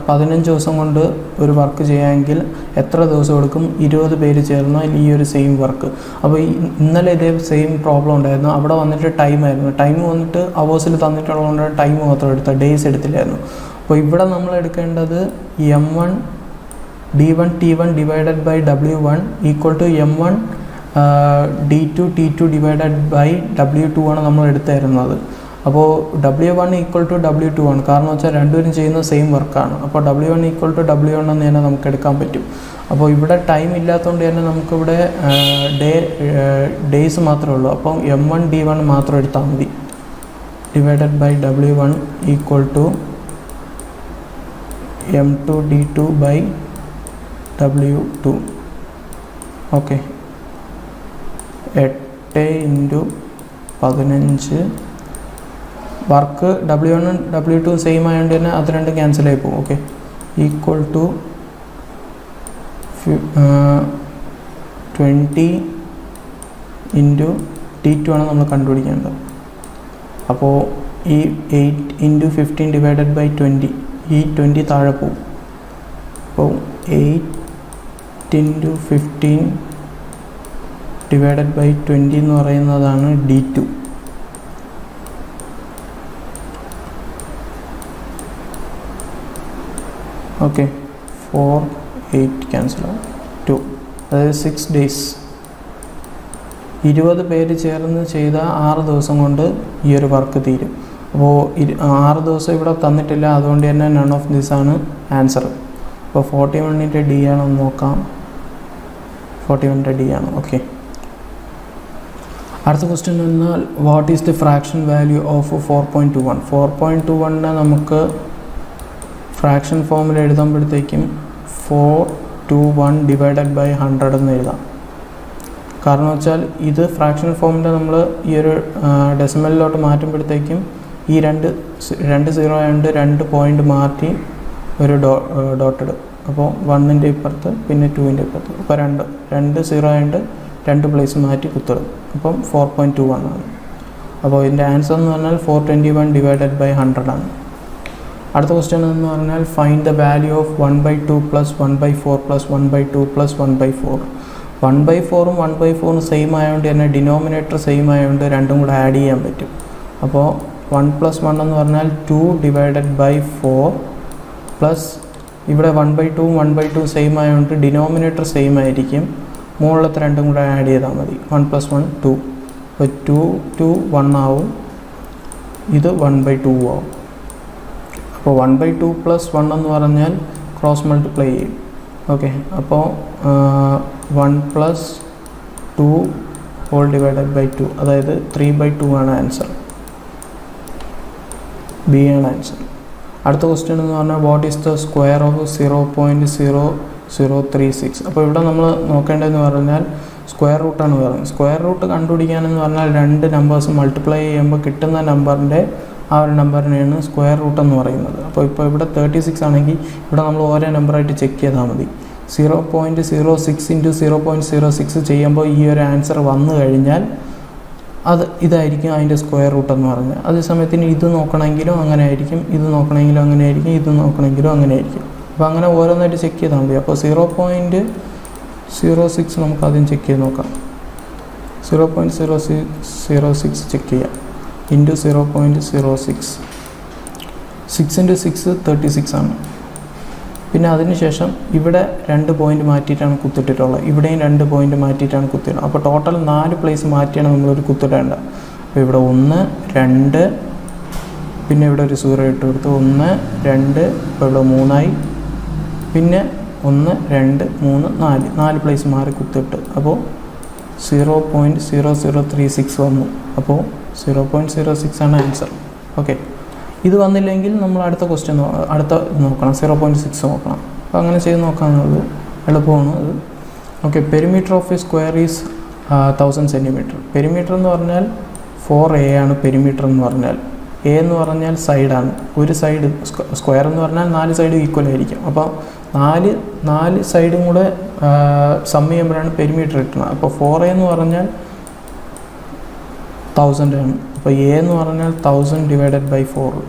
15 ദിവസം കൊണ്ട് ഒരു വർക്ക് ചെയ്യാമെങ്കിൽ എത്ര ദിവസം എടുക്കും? 20 പേര് ചേർന്നാൽ ഈ ഒരു സെയിം വർക്ക്. അപ്പോൾ ഇന്നലെ ഇതേ സെയിം പ്രോബ്ലം ഉണ്ടായിരുന്നു. അവിടെ വന്നിട്ട് ടൈമായിരുന്നു. ടൈം വന്നിട്ട് അവേഴ്സിൽ തന്നിട്ടുള്ളതുകൊണ്ട് ടൈം മാത്രം എടുത്താൽ ഡേയ്സ് എടുത്തില്ലായിരുന്നു. അപ്പോൾ ഇവിടെ നമ്മൾ എടുക്കേണ്ടത് M1 D1 T1 divided by W1 equal to M1 D2 T2 divided by W2 ആണ് നമ്മൾ എടുത്തായിരുന്നത്. അപ്പോൾ W1 ഈക്വൽ ടു W2 ആണ്, കാരണം വെച്ചാൽ രണ്ടുപേരും ചെയ്യുന്ന സെയിം വർക്കാണ്. അപ്പോൾ W1 ഈക്വൽ ടു W1 എന്ന് തന്നെ നമുക്ക് എടുക്കാൻ പറ്റും. അപ്പോൾ ഇവിടെ ടൈം ഇല്ലാത്തതുകൊണ്ട് തന്നെ നമുക്കിവിടെ ഡേയ്സ് മാത്രമേ ഉള്ളൂ. അപ്പം M1 D1 മാത്രം എടുത്താൽ മതി. Divided by W1 equal to M2 D2 by W2. Okay, 8 × 15. Work W1 W2 same ആയതുകൊണ്ട് തന്നെ അത് രണ്ടും ക്യാൻസലായി പോകും. ഓക്കെ, ഈക്വൽ ടു 20 × T2 ആണ് നമ്മൾ കണ്ടുപിടിക്കേണ്ടത്. അപ്പോൾ ഈ 8 × 15 ഡിവൈഡഡ് ബൈ 20, ഈ 20 താഴെ പോകും. അപ്പോൾ 8 × 15 ഡിവൈഡഡ് ബൈ 20 എന്ന് പറയുന്നതാണ് D2. ഓക്കെ, 4 8 ക്യാൻസൽ ആവും. 2, അതായത് 6 days. 20 പേര് ചേർന്ന് ചെയ്ത 6 ദിവസം കൊണ്ട് ഈ ഒരു വർക്ക് തീരും. അപ്പോൾ 6 ദിവസം ഇവിടെ തന്നിട്ടില്ല, അതുകൊണ്ട് തന്നെ നൺ ഓഫ് ദിസ് ആണ് ആൻസർ. അപ്പോൾ 41 D ആണെന്ന് നോക്കാം. 41 D ആണ്. ഓക്കെ, അടുത്ത ക്വസ്റ്റ്യൻ എന്നാൽ what is the fraction value of 4.21? 4.21 നമുക്ക് ഫ്രാക്ഷൻ ഫോമിൽ എഴുതുമ്പോഴത്തേക്കും 421 ഡിവൈഡഡ് ബൈ 100 എന്ന് എഴുതാം. കാരണം വെച്ചാൽ ഇത് ഫ്രാക്ഷൻ ഫോമിൽ നമ്മൾ ഈ ഒരു ഡെസിമലിലോട്ട് മാറ്റുമ്പോഴത്തേക്കും ഈ രണ്ട് സീറോ ആയതുകൊണ്ട് 2 പോയിൻ്റ് മാറ്റി ഒരു ഡോട്ടഡ്. അപ്പോൾ 1ൻ്റെ ഇപ്പുറത്ത് പിന്നെ 2ൻ്റെ ഇപ്പുറത്ത്. അപ്പോൾ 2 സീറോ ആയതുകൊണ്ട് 2 പ്ലേസ് മാറ്റി കുത്തിടും. അപ്പം 4.21 ആണ്. അപ്പോൾ ഇതിൻ്റെ ആൻസർ എന്ന് പറഞ്ഞാൽ 421 ഡിവൈഡഡ് ബൈ 100 ആണ്. അടുത്ത ക്വസ്റ്റ്യൻ എന്ന് പറഞ്ഞാൽ find the value of 1/2 plus 1/4 plus 1/2 plus 1/4. 1/4ഉം 1/4ഉം സെയിം ആയതുകൊണ്ട് തന്നെ ഡിനോമിനേറ്റർ സെയിം ആയതുകൊണ്ട് രണ്ടും കൂടെ ആഡ് ചെയ്യാൻ പറ്റും. അപ്പോൾ 1 + 1 എന്ന് പറഞ്ഞാൽ 2 ഡിവൈഡഡ് ബൈ 4 പ്ലസ് ഇവിടെ 1/2ഉം 1/2 സെയിം ആയതുകൊണ്ട് ഡിനോമിനേറ്റർ സെയിം ആയിരിക്കും. മുകളിലത്തെ രണ്ടും കൂടെ ആഡ് ചെയ്താൽ മതി. 1 + 1 2. അപ്പോൾ 2 1 ആവും. ഇത് 1/2 ആവും. അപ്പോൾ 1/2 + 1 എന്ന് പറഞ്ഞാൽ ക്രോസ് മൾട്ടിപ്ലൈ ചെയ്യും. ഓക്കെ, അപ്പോൾ 1 + 2 ഹോൾ ഡിവൈഡഡ് ബൈ 2, അതായത് 3/2 ആണ് ആൻസർ. ബി ആണ് ആൻസർ. അടുത്ത ക്വസ്റ്റ്യൻ എന്ന് പറഞ്ഞാൽ what is the square of 0.0036? അപ്പോൾ ഇവിടെ നമ്മൾ നോക്കേണ്ടതെന്ന് പറഞ്ഞാൽ സ്ക്വയർ റൂട്ടാണ് പറയുന്നത്. സ്ക്വയർ റൂട്ട് കണ്ടുപിടിക്കാനെന്ന് പറഞ്ഞാൽ 2 നമ്പേഴ്സ് മൾട്ടിപ്ലൈ ചെയ്യുമ്പോൾ കിട്ടുന്ന നമ്പറിൻ്റെ ആ ഒരു നമ്പറിനെയാണ് സ്ക്വയർ റൂട്ട് എന്ന് പറയുന്നത്. അപ്പോൾ ഇവിടെ 36 ആണെങ്കിൽ ഇവിടെ നമ്മൾ ഓരോ നമ്പറായിട്ട് ചെക്ക് ചെയ്താൽ മതി. 0.06 × 0.06 ചെയ്യുമ്പോൾ ഈ ഒരു ആൻസർ വന്നു കഴിഞ്ഞാൽ ഇതായിരിക്കും അതിൻ്റെ സ്ക്വയർ റൂട്ട് എന്ന് പറഞ്ഞാൽ. അതേസമയത്തിന് ഇത് നോക്കണമെങ്കിലും അങ്ങനെ ആയിരിക്കും, ഇത് നോക്കണമെങ്കിലും അങ്ങനെ ആയിരിക്കും, ഇത് നോക്കണമെങ്കിലും അങ്ങനെ ആയിരിക്കും. അപ്പോൾ അങ്ങനെ ഓരോന്നായിട്ട് ചെക്ക് ചെയ്താൽ മതി. അപ്പോൾ 0.06 നമുക്ക് ആദ്യം ചെക്ക് ചെയ്ത് നോക്കാം. 0.06 ചെക്ക് ചെയ്യാം. ഇൻറ്റു 0.06, 6 × 6 36 ആണ്. പിന്നെ അതിനുശേഷം ഇവിടെ 2 പോയിൻ്റ് മാറ്റിയിട്ടാണ് കുത്തിട്ടിട്ടുള്ളത്. ഇവിടെയും 2 പോയിൻ്റ് മാറ്റിയിട്ടാണ് കുത്തിയിടുന്നത്. അപ്പോൾ ടോട്ടൽ 4 പ്ലേസ് മാറ്റിയാണ് നമ്മളൊരു കുത്തിടേണ്ടത്. അപ്പോൾ ഇവിടെ 1 2, പിന്നെ ഇവിടെ ഒരു 0 ഇട്ട് കൊടുത്ത് 1 2, ഇപ്പോൾ ഇവിടെ 3 ആയി. പിന്നെ 1 2 3 4 പ്ലേസ് മാറി കുത്തിട്ട് അപ്പോൾ 0.0036 വന്നു. അപ്പോൾ 0.06 ആണ് ആൻസർ. ഓക്കെ, ഇത് വന്നില്ലെങ്കിൽ നമ്മൾ അടുത്ത ക്വസ്റ്റ്യൻ നോക്കണം, 0.6 നോക്കണം. അപ്പോൾ അങ്ങനെ ചെയ്ത് നോക്കാമെന്നുള്ളത് എളുപ്പമാണ് അത്. Okay, perimeter of A square is 1000 cm. Perimeter എന്ന് പറഞ്ഞാൽ 4a ആണ് പെരിമീറ്റർ എന്ന് പറഞ്ഞാൽ. എ എന്ന് പറഞ്ഞാൽ സൈഡാണ്, ഒരു സൈഡ് സ്ക്വയർ എന്ന് പറഞ്ഞാൽ 4 സൈഡും ഈക്വൽ ആയിരിക്കും. അപ്പോൾ 4 സൈഡും കൂടെ സം ചെയ്യുമ്പോഴാണ് പെരിമീറ്റർ കിട്ടുന്നത്. അപ്പോൾ 4a എന്ന് പറഞ്ഞാൽ 1000 ആണ്. അപ്പോൾ എ എന്ന് പറഞ്ഞാൽ 1000 ഡിവൈഡഡ് ബൈ 4.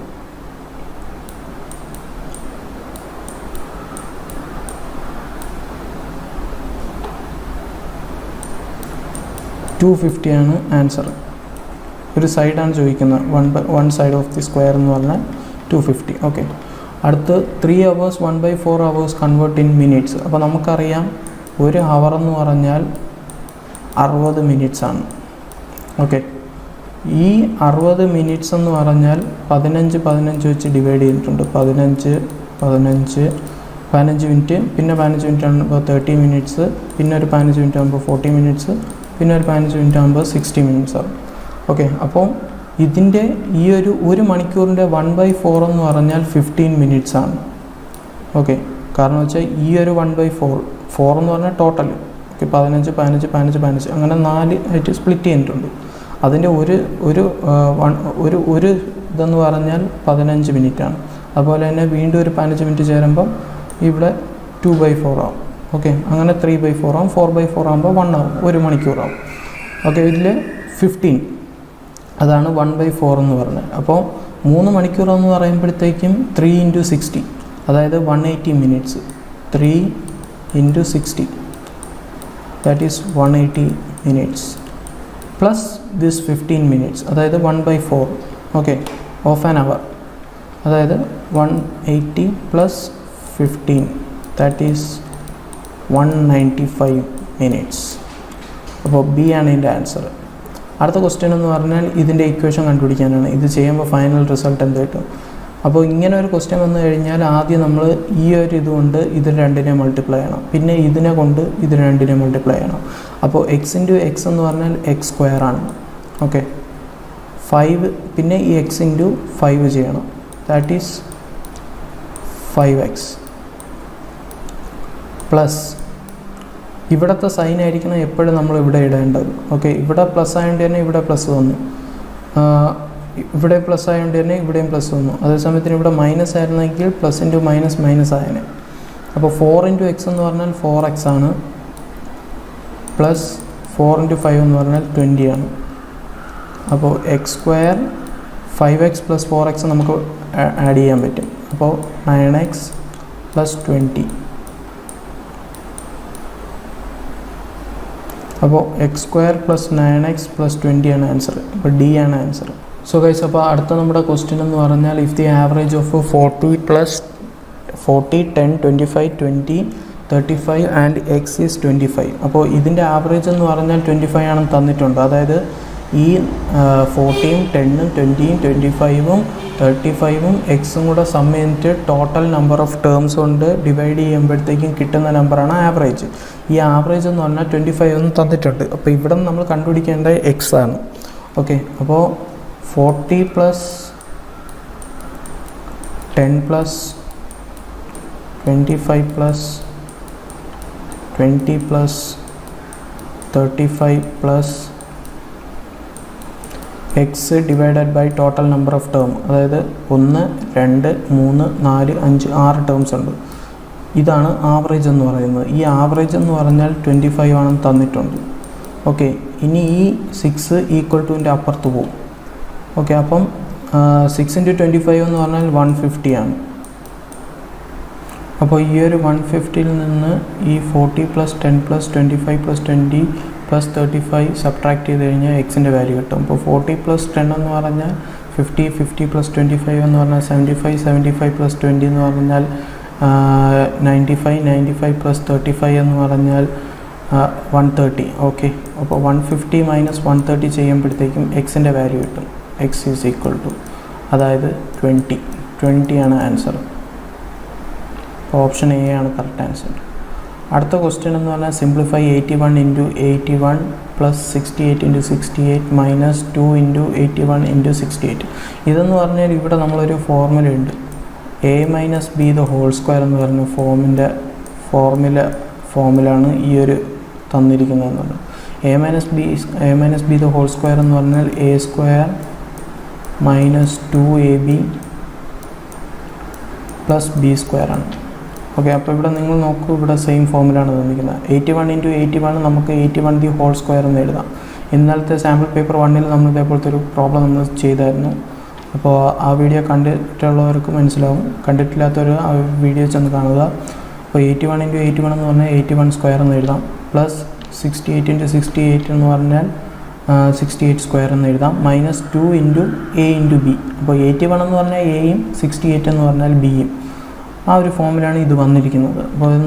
250 ആണ് ആൻസർ. ഒരു സൈഡാണ് ചോദിക്കുന്നത്. One side of the square എന്ന് പറഞ്ഞാൽ 250. ഓക്കെ, അടുത്ത് 3 hours 1/4 hours convert in minutes. അപ്പോൾ നമുക്കറിയാം 1 hour എന്ന് പറഞ്ഞാൽ 60 minutes ആണ്. ഓക്കെ, ഈ 60 minutes എന്ന് പറഞ്ഞാൽ 15 വെച്ച് ഡിവൈഡ് ചെയ്തിട്ടുണ്ട്. 15 മിനിറ്റ്, പിന്നെ 15 മിനിറ്റ് ആകുമ്പോൾ 30 minutes, പിന്നെ ഒരു 15 മിനിറ്റ് ആകുമ്പോൾ 40 minutes, പിന്നെ ഒരു 15 മിനിറ്റ് ആകുമ്പോൾ 60 minutes ആകും. ഓക്കെ, അപ്പോൾ ഇതിൻ്റെ ഈ ഒരു മണിക്കൂറിൻ്റെ 1/4 എന്ന് പറഞ്ഞാൽ 15 minutes ആണ്. ഓക്കെ, കാരണം വെച്ചാൽ ഈ ഒരു 1/4 എന്ന് പറഞ്ഞാൽ ടോട്ടൽ. ഓക്കെ, 15 അങ്ങനെ 4 ആയിട്ട് സ്പ്ലിറ്റ് ചെയ്തിട്ടുണ്ട്. അതിൻ്റെ ഒരു ഇതെന്ന് പറഞ്ഞാൽ 15 minute ആണ്. അതുപോലെ തന്നെ വീണ്ടും ഒരു 15 minute ചേരുമ്പം ഇവിടെ 2/4 ആവും. ഓക്കെ, അങ്ങനെ 3/4 ആവും. 4/4 ആകുമ്പോൾ 1 ആവും, 1 മണിക്കൂറാവും. ഓക്കെ, ഇതിൽ 15 അതാണ് 1/4 എന്ന് പറഞ്ഞത്. അപ്പോൾ 3 മണിക്കൂർ എന്ന് പറയുമ്പോഴത്തേക്കും 3 × 60, അതായത് 180 minutes. 3 × 60 that is 180 minutes plus this 15 minutes, അതായത് 1/4. ഓക്കെ, ഓഫ് ആൻ അവർ, അതായത് 180 പ്ലസ് 15 ദാറ്റ് ഈസ് 195 minutes. അപ്പോൾ ബി ആണ് ഇതിൻ്റെ ആൻസർ. അടുത്ത ക്വസ്റ്റ്യൻ എന്ന് പറഞ്ഞാൽ ഇതിൻ്റെ ഇക്വേഷൻ കണ്ടുപിടിക്കാനാണ്. ഇത് ചെയ്യുമ്പോൾ ഫൈനൽ റിസൾട്ട് എന്ത് കിട്ടും? അപ്പോൾ ഇങ്ങനെ ഒരു ക്വസ്റ്റ്യൻ വന്നു കഴിഞ്ഞാൽ ആദ്യം നമ്മൾ ഈ ഒരു ഇതുകൊണ്ട് ഇത് രണ്ടിനെ മൾട്ടിപ്ലൈ ചെയ്യണം, പിന്നെ ഇതിനെ കൊണ്ട് ഇത് രണ്ടിനെ മൾട്ടിപ്ലൈ ചെയ്യണം. അപ്പോൾ x × x എന്ന് പറഞ്ഞാൽ x² ആണ്. ഓക്കെ, 5, പിന്നെ ഈ x × 5 ചെയ്യണം, ദാറ്റ് ഈസ് 5x പ്ലസ് ഇവിടുത്തെ സൈൻ ആയിരിക്കണം എപ്പോഴും നമ്മൾ ഇവിടെ ഇടേണ്ടത്. ഓക്കെ, ഇവിടെ പ്ലസ് ആയതുകൊണ്ട് തന്നെ ഇവിടെ പ്ലസ് വന്നു, ഇവിടെ പ്ലസ് ആയതുകൊണ്ട് തന്നെ ഇവിടെയും പ്ലസ് വന്നു. അതേസമയത്തിന് ഇവിടെ മൈനസ് ആയിരുന്നെങ്കിൽ പ്ലസ് × മൈനസ് ആയതിനെ. അപ്പോൾ 4 × x എന്ന് പറഞ്ഞാൽ 4x ആണ്, പ്ലസ് 4 × 5 എന്ന് പറഞ്ഞാൽ 20 ആണ്. അപ്പോൾ x² 5x പ്ലസ് 4x നമുക്ക് ആഡ് ചെയ്യാൻ പറ്റും. അപ്പോൾ 9x പ്ലസ് 20. അപ്പോൾ x² പ്ലസ് 9x പ്ലസ് 20 ആണ് ആൻസർ. അപ്പോൾ ഡി ആണ് ആൻസർ. സോ ഗൈസ്, അപ്പോൾ അടുത്ത നമ്മുടെ ക്വസ്റ്റ്യൻ എന്ന് പറഞ്ഞാൽ if the average of 40 + 10 25 20 35 and x is 25. അപ്പോൾ ഇതിൻ്റെ ആവറേജ് എന്ന് പറഞ്ഞാൽ 25 ആണെന്ന് തന്നിട്ടുണ്ട്. അതായത് ഈ 40, 10, 20, 25, 35 എക്സും കൂടെ സം ചെയ്തിട്ട് ടോട്ടൽ നമ്പർ ഓഫ് ടേംസ് കൊണ്ട് ഡിവൈഡ് ചെയ്യുമ്പോഴത്തേക്കും കിട്ടുന്ന നമ്പറാണ് ആവറേജ്. ഈ ആവറേജ് എന്ന് പറഞ്ഞാൽ 25 എന്ന് തന്നിട്ടുണ്ട്. അപ്പോൾ ഇവിടെ നമ്മൾ കണ്ടുപിടിക്കേണ്ട എക്സ് ആണ്. ഓക്കെ, അപ്പോൾ 40 + 10 + 25 + 20 + 35 + x divided by total number of term, അതായത് 1, 2, 3, 4, 5, 6 ടേംസ് ഉണ്ട്. ഇതാണ് ആവറേജ് എന്ന് പറയുന്നത്. ഈ ആവറേജ് എന്ന് പറഞ്ഞാൽ 25 ആണെന്ന് തന്നിട്ടുണ്ട്. ഓക്കെ, ഇനി ഈ 6 = അപ്പുറത്ത് പോകും. ഓക്കെ, അപ്പം 6 × 25 എന്ന് പറഞ്ഞാൽ 150 ആണ്. അപ്പോൾ ഈ ഒരു 150-ൽ നിന്ന് ഈ 40 + 10 + 25 + 20 + 35 സബ്ട്രാക്ട് ചെയ്ത് കഴിഞ്ഞാൽ എക്സിൻ്റെ വാല്യൂ കിട്ടും. അപ്പോൾ 40 + 10 എന്ന് പറഞ്ഞാൽ 50, 50 + 25 എന്ന് പറഞ്ഞാൽ 75, 75 + 20 എന്ന് പറഞ്ഞാൽ 95, 95 + 35 എന്ന് പറഞ്ഞാൽ 130. ഓക്കെ, അപ്പോൾ 150 - 130 ചെയ്യുമ്പോഴത്തേക്കും എക്സിൻ്റെ വാല്യൂ കിട്ടും. എക്സ് ഈസ് ഈക്വൽ ടു, അതായത് 20 ആണ് ആൻസർ. അപ്പോൾ ഓപ്ഷൻ എ ആണ് കറക്റ്റ് ആൻസർ. അടുത്ത ക്വസ്റ്റ്യൻ എന്ന് പറഞ്ഞാൽ സിംപ്ലിഫൈ 81 × 81 + 68 × 68 - 2 × 81 × 68. ഇതെന്ന് പറഞ്ഞാൽ ഇവിടെ നമ്മളൊരു ഫോർമുലയുണ്ട്, a - b² എന്ന് പറഞ്ഞ ഫോർമുലയാണ് ഈ ഒരു തന്നിരിക്കുന്നതെന്നുള്ളത്. a - b² എന്ന് പറഞ്ഞാൽ a² minus 2ab plus B square ആണ്. ഓക്കെ, അപ്പോൾ ഇവിടെ നിങ്ങൾ നോക്കൂ, ഇവിടെ സെയിം ഫോമിലാണ് തന്നിരിക്കുന്നത്. 81 × 81 നമുക്ക് 81 ദി ഹോൾ സ്ക്വയർ എന്ന് എഴുതാം. ഇന്നലത്തെ സാമ്പിൾ പേപ്പർ 1-ൽ നമ്മൾ ഇതേപോലത്തെ ഒരു പ്രോബ്ലം നമ്മൾ ചെയ്തായിരുന്നു. അപ്പോൾ ആ വീഡിയോ കണ്ടിട്ടുള്ളവർക്ക് മനസ്സിലാവും, കണ്ടിട്ടില്ലാത്തവർ ആ വീഡിയോ ചെന്ന് കാണുക. അപ്പോൾ 81 × 81 എന്ന് പറഞ്ഞാൽ 81 സ്ക്വയർ എന്ന് എഴുതാം. പ്ലസ് 68 × 68 എന്ന് പറഞ്ഞാൽ 68 സ്ക്വയർ എന്ന് എഴുതാം. Minus 2 × a × b. അപ്പോൾ 81 എന്ന് പറഞ്ഞാൽ എയും 68 എന്ന് പറഞ്ഞാൽ ബിയും. ആ ഒരു ഫോമിലാണ് ഇത് വന്നിരിക്കുന്നത്. അപ്പോൾ ഇത്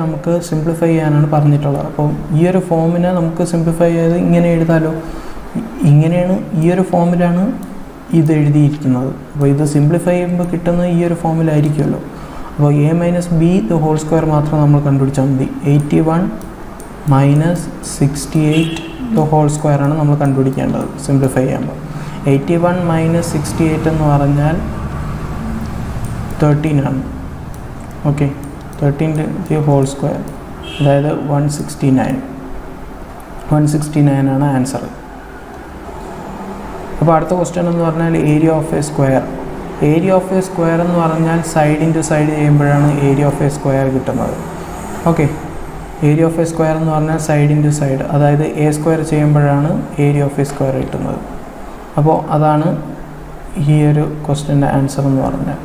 നമുക്ക് സിംപ്ലിഫൈ ചെയ്യാനാണ് പറഞ്ഞിട്ടുള്ളത്. അപ്പോൾ ഈ ഒരു ഫോമിനെ നമുക്ക് സിംപ്ലിഫൈ ചെയ്ത് ഇങ്ങനെ എഴുതാമല്ലോ. ഇങ്ങനെയാണ്, ഈ ഒരു ഫോമിലാണ് ഇത് എഴുതിയിരിക്കുന്നത്. അപ്പോൾ ഇത് സിംപ്ലിഫൈ ചെയ്യുമ്പോൾ കിട്ടുന്നത് ഈ ഒരു ഫോമിലായിരിക്കുമല്ലോ. അപ്പോൾ a - b the whole square മാത്രം നമ്മൾ കണ്ടുപിടിച്ചാൽ മതി. 81 - 68 ദ ഹോൾ സ്ക്വയർ ആണ് നമ്മൾ കണ്ടുപിടിക്കേണ്ടത് സിംപ്ലിഫൈ ചെയ്യുമ്പോൾ. 81 - 68 എന്ന് പറഞ്ഞാൽ 13 ആണ്. ഓക്കെ, 13 ദി ഹോൾ സ്ക്വയർ, അതായത് 169 ആണ് ആൻസർ. അപ്പോൾ അടുത്ത ക്വസ്റ്റ്യൻ എന്ന് പറഞ്ഞാൽ area of A square. Area of A square എന്ന് പറഞ്ഞാൽ സൈഡ് ഇൻറ്റു സൈഡ് ചെയ്യുമ്പോഴാണ് ഏരിയ ഓഫ് എ സ്ക്വയർ കിട്ടുന്നത്. Okay, area of A square എന്ന് പറഞ്ഞാൽ സൈഡ് ഇൻറ്റു സൈഡ്, അതായത് എ സ്ക്വയർ ചെയ്യുമ്പോഴാണ് ഏരിയ ഓഫ് എ സ്ക്വയർ കിട്ടുന്നത്. അപ്പോൾ അതാണ് ഈ ഒരു ക്വസ്റ്റ്യൻ്റെ ആൻസർ എന്ന് പറഞ്ഞാൽ.